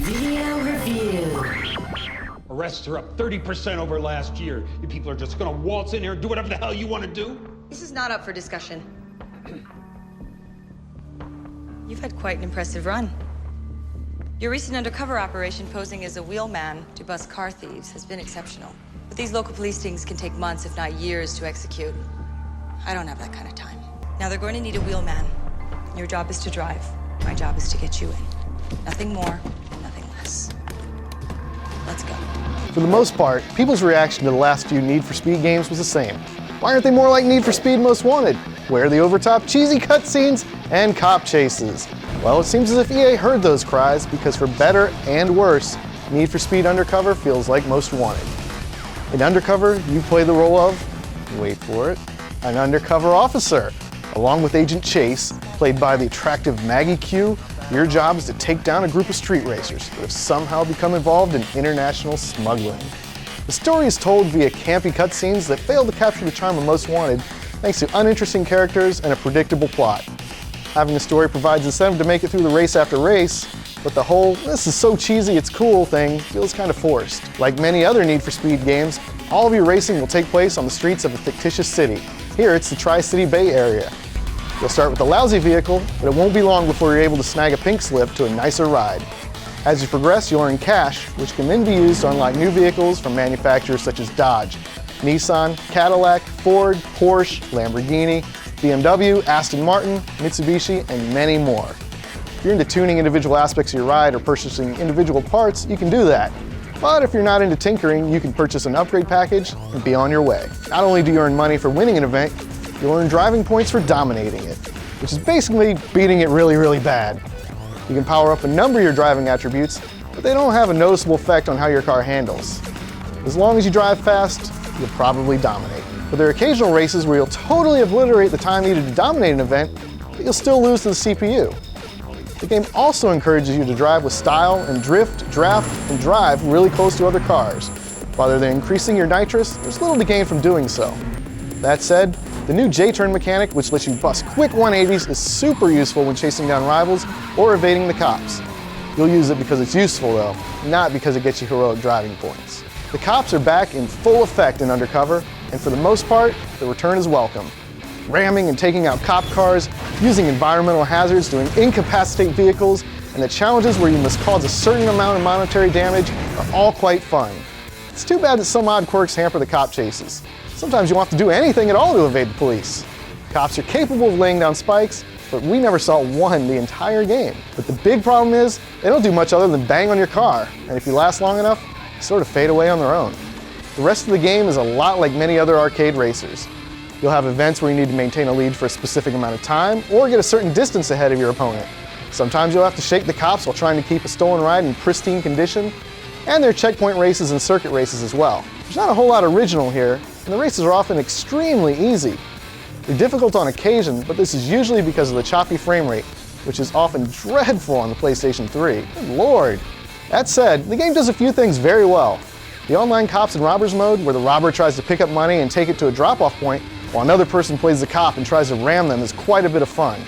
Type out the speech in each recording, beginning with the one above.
Video review. Arrests are up 30% over last year. You people are just gonna waltz in here and do whatever the hell you want to do? This is not up for discussion. You've had quite an impressive run. Your recent undercover operation posing as a wheelman to bust car thieves has been exceptional. But these local police stings can take months, if not years, to execute. I don't have that kind of time. Now they're going to need a wheelman. Your job is to drive. My job is to get you in. Nothing more, nothing less. Let's go. For the most part, people's reaction to the last few Need for Speed games was the same. Why aren't they more like Need for Speed Most Wanted? Where are the overtop cheesy cutscenes and cop chases? Well, it seems as if EA heard those cries, because for better and worse, Need for Speed Undercover feels like Most Wanted. In Undercover, you play the role of, wait for it, an undercover officer. Along with Agent Chase, played by the attractive Maggie Q, your job is to take down a group of street racers that have somehow become involved in international smuggling. The story is told via campy cutscenes that fail to capture the charm of Most Wanted, thanks to uninteresting characters and a predictable plot. Having a story provides incentive to make it through the race after race, but the whole "this is so cheesy it's cool" thing feels kind of forced. Like many other Need for Speed games, all of your racing will take place on the streets of a fictitious city. Here it's the Tri-City Bay Area. You'll start with a lousy vehicle, but it won't be long before you're able to snag a pink slip to a nicer ride. As you progress, you'll earn cash, which can then be used to unlock new vehicles from manufacturers such as Dodge, Nissan, Cadillac, Ford, Porsche, Lamborghini, BMW, Aston Martin, Mitsubishi, and many more. If you're into tuning individual aspects of your ride or purchasing individual parts, you can do that. But if you're not into tinkering, you can purchase an upgrade package and be on your way. Not only do you earn money for winning an event, you'll earn driving points for dominating it, which is basically beating it really, really bad. You can power up a number of your driving attributes, but they don't have a noticeable effect on how your car handles. As long as you drive fast, you'll probably dominate. But there are occasional races where you'll totally obliterate the time needed to dominate an event, but you'll still lose to the CPU. The game also encourages you to drive with style and drift, draft, and drive really close to other cars. While they're increasing your nitrous, there's little to gain from doing so. That said, the new J-turn mechanic, which lets you bust quick 180s, is super useful when chasing down rivals or evading the cops. You'll use it because it's useful though, not because it gets you heroic driving points. The cops are back in full effect in Undercover, and for the most part, the return is welcome. Ramming and taking out cop cars, using environmental hazards to incapacitate vehicles, and the challenges where you must cause a certain amount of monetary damage are all quite fun. It's too bad that some odd quirks hamper the cop chases. Sometimes you won't have to do anything at all to evade the police. Cops are capable of laying down spikes, but we never saw one the entire game. But the big problem is, they don't do much other than bang on your car, and if you last long enough, they sort of fade away on their own. The rest of the game is a lot like many other arcade racers. You'll have events where you need to maintain a lead for a specific amount of time, or get a certain distance ahead of your opponent. Sometimes you'll have to shake the cops while trying to keep a stolen ride in pristine condition, and there are checkpoint races and circuit races as well. There's not a whole lot original here, and the races are often extremely easy. They're difficult on occasion, but this is usually because of the choppy frame rate, which is often dreadful on the PlayStation 3. Good lord. That said, the game does a few things very well. The online cops and robbers mode, where the robber tries to pick up money and take it to a drop-off point, while another person plays the cop and tries to ram them, is quite a bit of fun.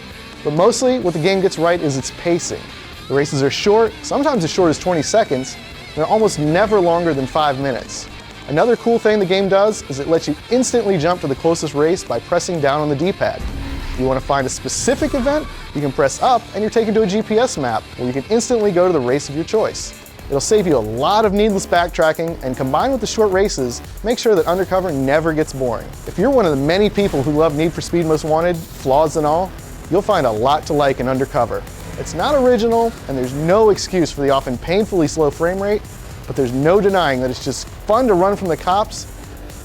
But mostly, what the game gets right is its pacing. The races are short, sometimes as short as 20 seconds, and they're almost never longer than 5 minutes. Another cool thing the game does is it lets you instantly jump to the closest race by pressing down on the D-pad. If you want to find a specific event, you can press up and you're taken to a GPS map where you can instantly go to the race of your choice. It'll save you a lot of needless backtracking, and combined with the short races, make sure that Undercover never gets boring. If you're one of the many people who love Need for Speed Most Wanted, flaws and all, you'll find a lot to like in Undercover. It's not original, and there's no excuse for the often painfully slow frame rate, but there's no denying that it's just fun to run from the cops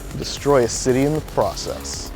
and destroy a city in the process.